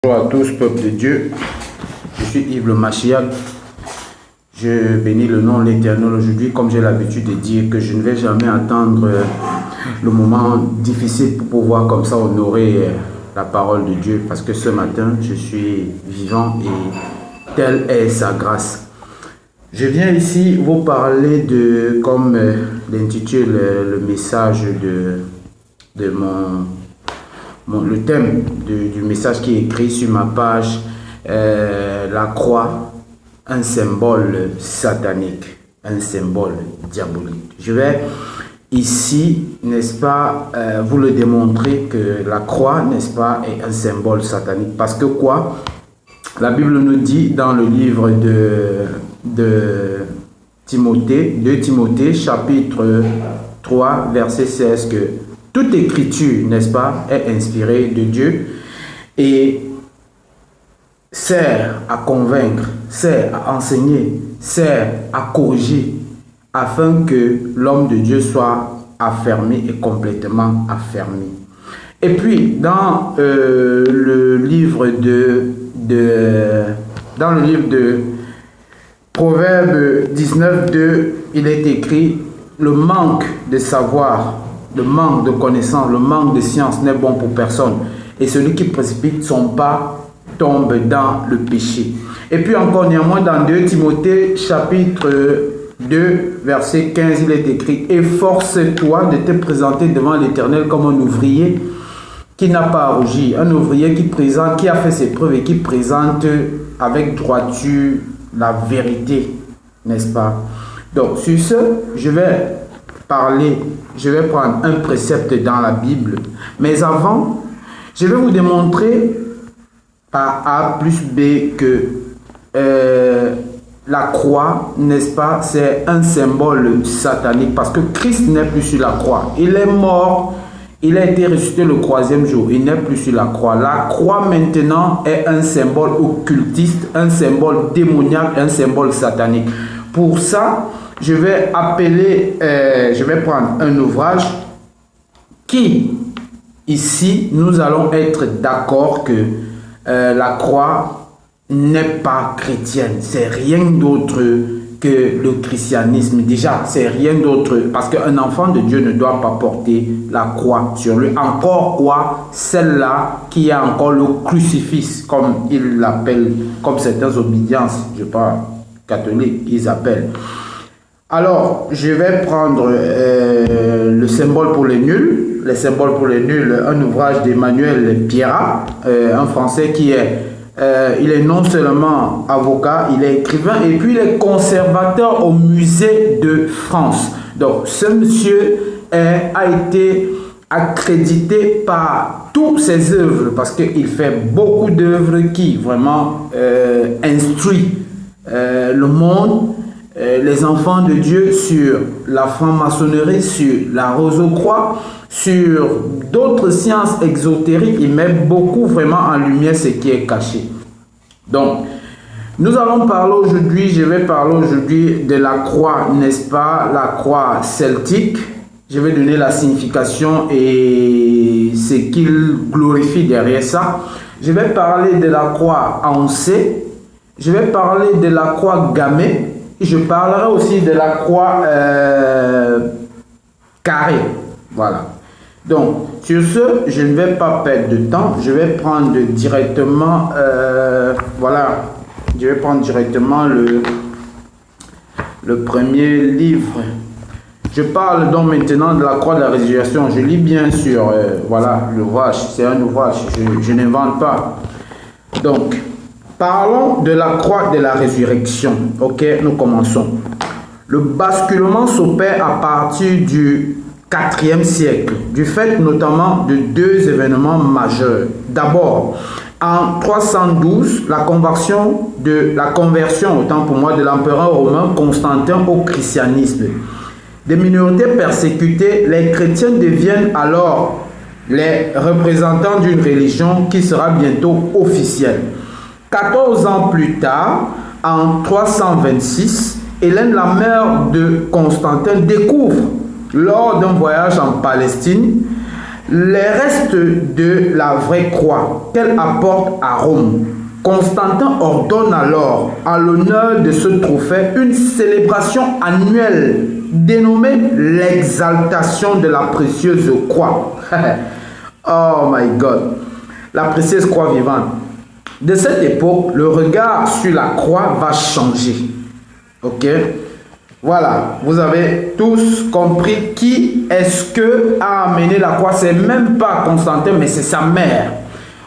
Bonjour à tous, peuple de Dieu. Je suis Yves le Mashiach. Je bénis le nom de l'Éternel aujourd'hui, comme j'ai l'habitude de dire que je ne vais jamais attendre le moment difficile pour pouvoir comme ça honorer la parole de Dieu, parce que ce matin, je suis vivant et telle est sa grâce. Je viens ici vous parler de, comme l'intitule le message de le thème du message qui est écrit sur ma page, la croix, un symbole satanique, un symbole diabolique. Je vais ici, n'est-ce pas, vous le démontrer que la croix, n'est-ce pas, est un symbole satanique. Parce que quoi? La Bible nous dit dans le livre de Timothée, 2 Timothée, chapitre 3, verset 16, que toute écriture, n'est-ce pas, est inspirée de Dieu et sert à convaincre, sert à enseigner, sert à corriger, afin que l'homme de Dieu soit affermé et complètement affermé. Et puis, dans le livre de Proverbe 19, 2, il est écrit: le manque de savoir, le manque de connaissance, le manque de science n'est bon pour personne. Et celui qui précipite son pas tombe dans le péché. Et puis encore néanmoins, dans 2 Timothée, chapitre 2, verset 15, il est écrit: efforce-toi de te présenter devant l'Éternel comme un ouvrier qui n'a pas à rougir. Un ouvrier qui a fait ses preuves et qui présente avec droiture la vérité, n'est-ce pas? Donc, sur ce, je vais prendre un précepte dans la Bible. Mais avant, je vais vous démontrer par A plus B que la croix, n'est-ce pas, c'est un symbole satanique. Parce que Christ n'est plus sur la croix. Il est mort, il a été ressuscité le 3e jour. Il n'est plus sur la croix. La croix maintenant est un symbole occultiste, un symbole démoniaque, un symbole satanique. Pour ça, je vais prendre un ouvrage qui, ici, nous allons être d'accord que la croix n'est pas chrétienne. C'est rien d'autre que le christianisme. Déjà, c'est rien d'autre, parce qu'un enfant de Dieu ne doit pas porter la croix sur lui. Encore quoi, celle-là qui a encore le crucifix, comme ils l'appellent, comme certaines obédiences, je parle catholiques, ils appellent. Alors, je vais prendre le symbole pour les nuls. Les symboles pour les nuls, un ouvrage d'Emmanuel Pierrat, un Français qui est, il est non seulement avocat, il est écrivain et puis il est conservateur au musée de France. Donc, ce monsieur a été accrédité par toutes ses œuvres parce qu'il fait beaucoup d'œuvres qui vraiment instruit le monde, les enfants de Dieu sur la franc-maçonnerie, sur la rose-croix, sur d'autres sciences exotériques. Il met beaucoup vraiment en lumière ce qui est caché. Donc, nous allons parler aujourd'hui, je vais parler aujourd'hui de la croix, n'est-ce pas, la croix celtique. Je vais donner la signification et ce qu'il glorifie derrière ça. Je vais parler de la croix ancée. Je vais parler de la croix gammée. Je parlerai aussi de la croix carrée. Voilà. Donc, sur ce, je ne vais pas perdre de temps. Je vais prendre directement, voilà, je vais prendre directement le premier livre. Je parle donc maintenant de la croix de la résurrection. Je lis bien sûr, voilà, l'ouvrage. C'est un ouvrage, je n'invente pas. Donc, parlons de la croix de la résurrection. Ok, nous commençons. Le basculement s'opère à partir du 4e siècle, du fait notamment de 2 événements majeurs. D'abord, en 312, la conversion, autant pour moi, de l'empereur romain Constantin au christianisme. Des minorités persécutées, les chrétiens deviennent alors les représentants d'une religion qui sera bientôt officielle. 14 ans plus tard, en 326, Hélène, la mère de Constantin, découvre, lors d'un voyage en Palestine, les restes de la vraie croix qu'elle apporte à Rome. Constantin ordonne alors, à l'honneur de ce trophée, une célébration annuelle dénommée l'exaltation de la précieuse croix. Oh my God, la précieuse croix vivante. De cette époque, le regard sur la croix va changer. Ok? Voilà, vous avez tous compris qui est-ce que a amené la croix. C'est même pas Constantin, mais c'est sa mère.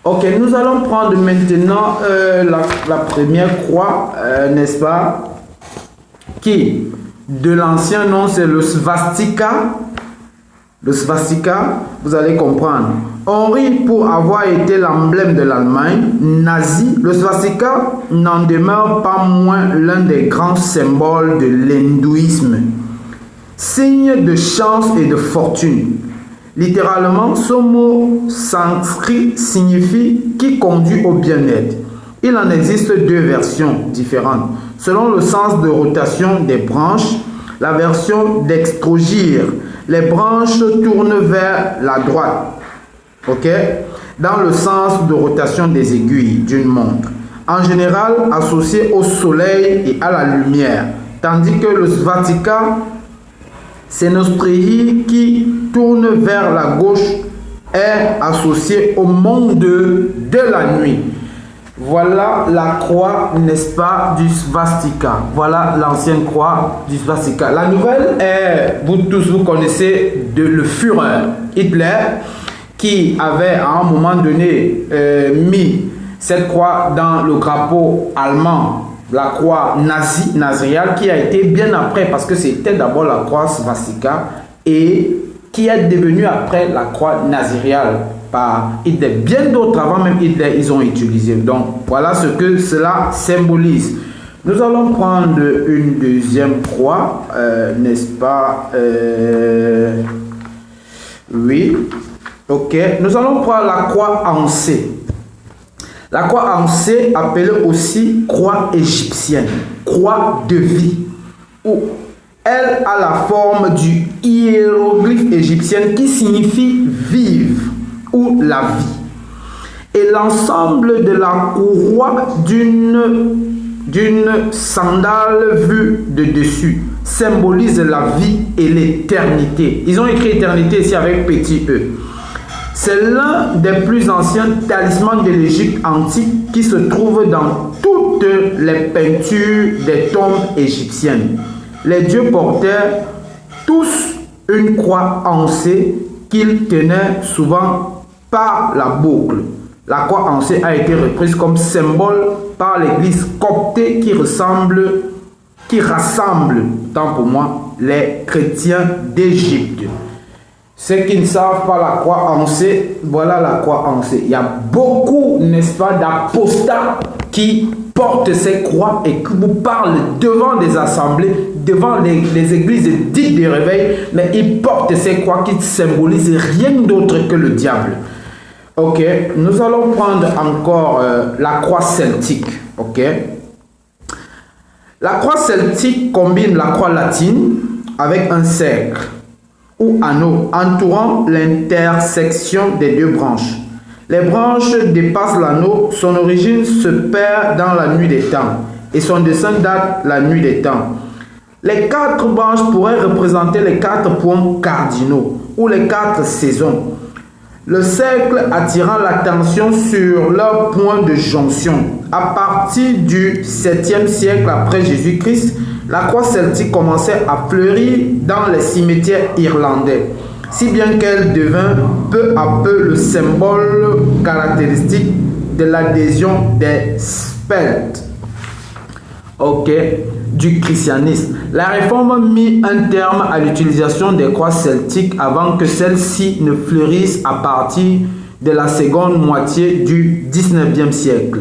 Ok, nous allons prendre maintenant la première croix, n'est-ce pas? Qui, de l'ancien nom, c'est le swastika. Le swastika, vous allez comprendre. Henri, pour avoir été l'emblème de l'Allemagne nazie, le swastika n'en demeure pas moins l'un des grands symboles de l'hindouisme. Signe de chance et de fortune. Littéralement, ce mot sanskrit signifie « qui conduit au bien-être ». Il en existe deux versions différentes. Selon le sens de rotation des branches, la version dextrogire, les branches tournent vers la droite. Ok? Dans le sens de rotation des aiguilles d'une montre. En général, associé au soleil et à la lumière. Tandis que le swastika, c'est nostréie qui tourne vers la gauche, est associé au monde de la nuit. Voilà la croix, n'est-ce pas, du swastika. Voilà l'ancienne croix du swastika. La nouvelle est, vous tous vous connaissez, le Führer Hitler, qui avait à un moment donné mis cette croix dans le drapeau allemand. La croix naziale qui a été bien après, parce que c'était d'abord la croix swastika et qui est devenue après la croix naziale par Hitler. Bien d'autres avant même Hitler, ils ont utilisé. Donc voilà ce que cela symbolise. Nous allons prendre une deuxième croix, n'est-ce pas? Oui. Ok. Nous allons prendre la croix en C. La croix en C, appelée aussi croix égyptienne, croix de vie, où elle a la forme du hiéroglyphe égyptien qui signifie vivre ou la vie. Et l'ensemble de la courroie d'une sandale vue de dessus symbolise la vie et l'éternité. Ils ont écrit éternité ici avec petit e. C'est l'un des plus anciens talismans de l'Égypte antique qui se trouve dans toutes les peintures des tombes égyptiennes. Les dieux portaient tous une croix en C qu'ils tenaient souvent par la boucle. La croix en C a été reprise comme symbole par l'église coptée qui rassemble, tant pour moi, les chrétiens d'Égypte. Ceux qui ne savent pas la croix en C, voilà la croix en C. Il y a beaucoup, n'est-ce pas, d'apostats qui portent ces croix et qui vous parlent devant des assemblées, devant les églises dites de réveil, mais ils portent ces croix qui symbolisent rien d'autre que le diable. Ok, nous allons prendre encore la croix celtique. Ok, la croix celtique combine la croix latine avec un cercle ou anneau entourant l'intersection des deux branches. Les branches dépassent l'anneau, son origine se perd dans la nuit des temps et son dessin date la nuit des temps. Les quatre branches pourraient représenter les quatre points cardinaux ou les quatre saisons. Le cercle attirant l'attention sur leur point de jonction. À partir du 7e siècle après Jésus-Christ, la croix celtique commençait à fleurir dans les cimetières irlandais, si bien qu'elle devint peu à peu le symbole caractéristique de l'adhésion des Celtes, du christianisme. La réforme mit un terme à l'utilisation des croix celtiques avant que celles-ci ne fleurissent à partir de la seconde moitié du 19e siècle.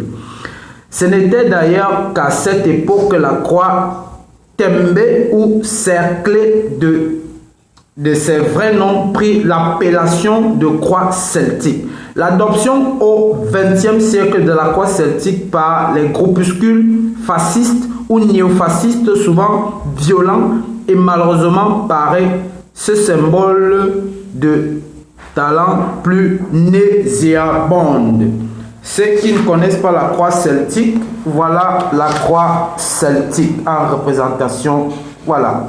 Ce n'était d'ailleurs qu'à cette époque que la croix Tembe ou cerclée de ses vrais noms prit l'appellation de croix celtique. L'adoption au XXe siècle de la croix celtique par les groupuscules fascistes ou néofascistes souvent violents et malheureusement paraît ce symbole de talents plus nauséabondes. Ceux qui ne connaissent pas la croix celtique, voilà la croix celtique en représentation. Voilà.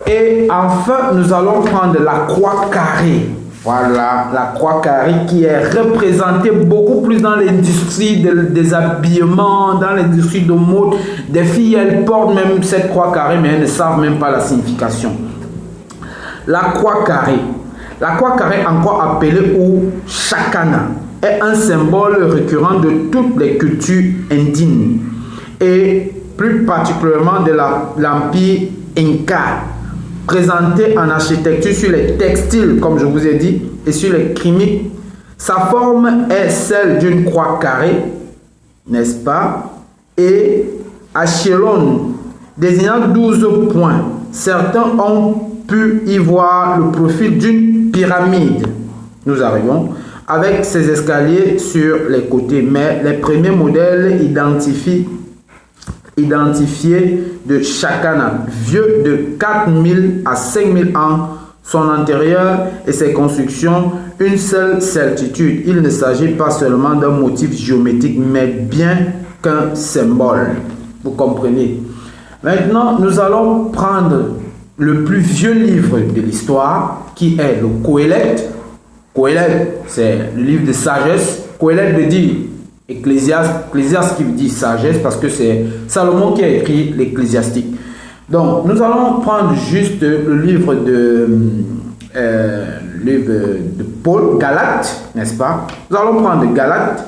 Et enfin, nous allons prendre la croix carrée. Voilà, la croix carrée qui est représentée beaucoup plus dans l'industrie des habillements, dans l'industrie de mode. Des filles, elles portent même cette croix carrée, mais elles ne savent même pas la signification. La croix carrée. La croix carrée, encore appelée ou chakana, est un symbole récurrent de toutes les cultures indiennes et plus particulièrement de l'Empire Inca, présenté en architecture sur les textiles, comme je vous ai dit, et sur les chimiques. Sa forme est celle d'une croix carrée, n'est-ce pas, et échelonne, désignant 12 points. Certains ont pu y voir le profil d'une pyramide. Nous arrivons avec ces escaliers sur les côtés, mais les premiers modèles identifiés de chakana, vieux de 4000 à 5000 ans, son intérieur et ses constructions, une seule certitude: il ne s'agit pas seulement d'un motif géométrique, mais bien qu'un symbole. Vous comprenez? Maintenant, nous allons prendre le plus vieux livre de l'histoire, qui est le Qoélette. Qoélette, c'est le livre de sagesse. Qoélette veut dire Ecclésiaste qui veut dire sagesse, parce que c'est Salomon qui a écrit l'Ecclésiastique. Donc, nous allons prendre juste le livre de Paul, Galates, n'est-ce pas? Nous allons prendre Galates,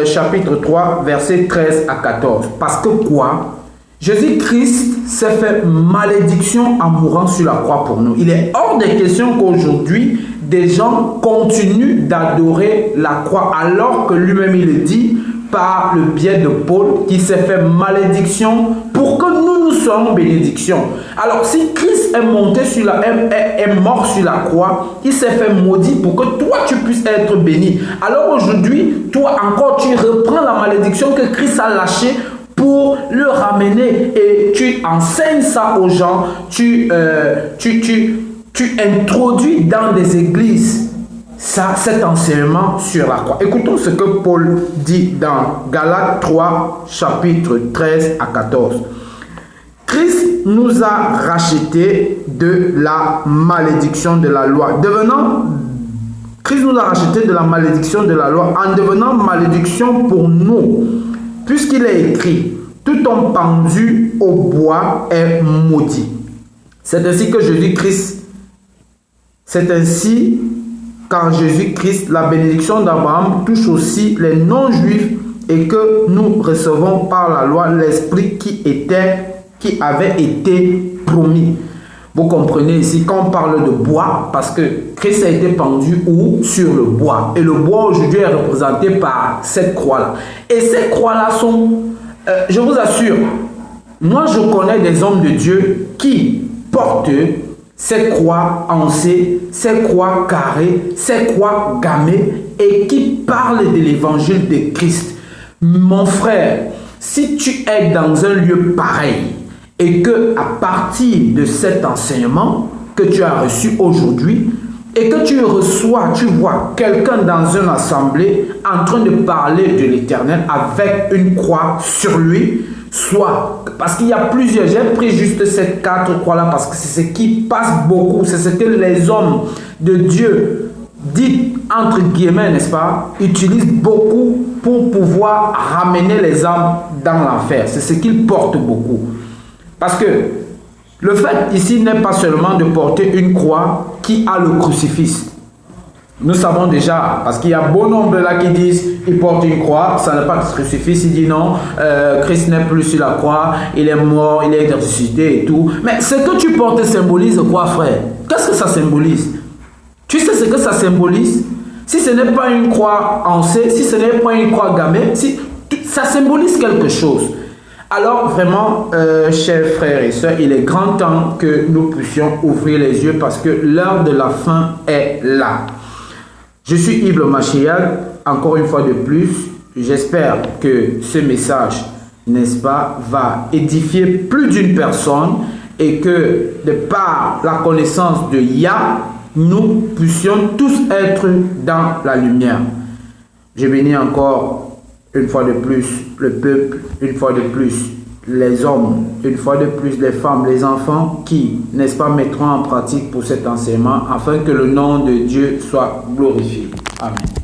chapitre 3, versets 13 à 14. Parce que quoi? Jésus-Christ s'est fait malédiction en mourant sur la croix pour nous. Il est hors de question qu'aujourd'hui, des gens continuent d'adorer la croix, alors que lui-même il le dit par le biais de Paul, qui s'est fait malédiction pour que nous soyons bénédiction. Alors si Christ est monté sur est mort sur la croix, il s'est fait maudit pour que toi tu puisses être béni. Alors aujourd'hui, toi encore tu reprends la malédiction que Christ a lâchée pour le ramener, et tu enseignes ça aux gens, tu introduis dans des églises cet enseignement sur la croix. Écoutons ce que Paul dit dans Galates 3, chapitre 13 à 14. Christ nous a rachetés de la malédiction de la loi, Christ nous a rachetés de la malédiction de la loi en devenant malédiction pour nous, puisqu'il est écrit: tout homme pendu au bois est maudit. C'est ainsi que Jésus-Christ, c'est ainsi qu'en Jésus-Christ, la bénédiction d'Abraham touche aussi les non-juifs, et que nous recevons par la loi l'esprit qui avait été promis. Vous comprenez ici, quand on parle de bois, parce que Christ a été pendu où? Sur le bois. Et le bois aujourd'hui est représenté par cette croix-là. Et ces croix-là sont, je vous assure, moi je connais des hommes de Dieu qui portent ces croix ancées, ces croix carrées, ces croix gammées, et qui parlent de l'évangile de Christ. Mon frère, si tu es dans un lieu pareil, et que à partir de cet enseignement que tu as reçu aujourd'hui, et que tu vois quelqu'un dans une assemblée en train de parler de l'Éternel avec une croix sur lui, soit, parce qu'il y a plusieurs, j'ai pris juste ces 4 croix-là parce que c'est ce qui passe beaucoup, c'est ce que les hommes de Dieu, dit entre guillemets, n'est-ce pas, utilisent beaucoup pour pouvoir ramener les âmes dans l'enfer. C'est ce qu'ils portent beaucoup. Parce que le fait ici n'est pas seulement de porter une croix qui a le crucifix. Nous savons déjà, parce qu'il y a bon nombre là qui disent il porte une croix, ça n'a pas de crucifix. Il dit non, Christ n'est plus sur la croix, il est mort, il est ressuscité et tout. Mais ce que tu portes symbolise quoi, frère? Qu'est-ce que ça symbolise? Tu sais ce que ça symbolise? Si ce n'est pas une croix ancée, si ce n'est pas une croix gammée, ça symbolise quelque chose. Alors vraiment, chers frères et sœurs, il est grand temps que nous puissions ouvrir les yeux, parce que l'heure de la fin est là. Je suis Yves le Mashiach, encore une fois de plus. J'espère que ce message, n'est-ce pas, va édifier plus d'une personne, et que de par la connaissance de Yah, nous puissions tous être dans la lumière. Je bénis encore une fois de plus le peuple, une fois de plus les hommes, une fois de plus les femmes, les enfants qui, n'est-ce pas, mettront en pratique pour cet enseignement afin que le nom de Dieu soit glorifié. Amen.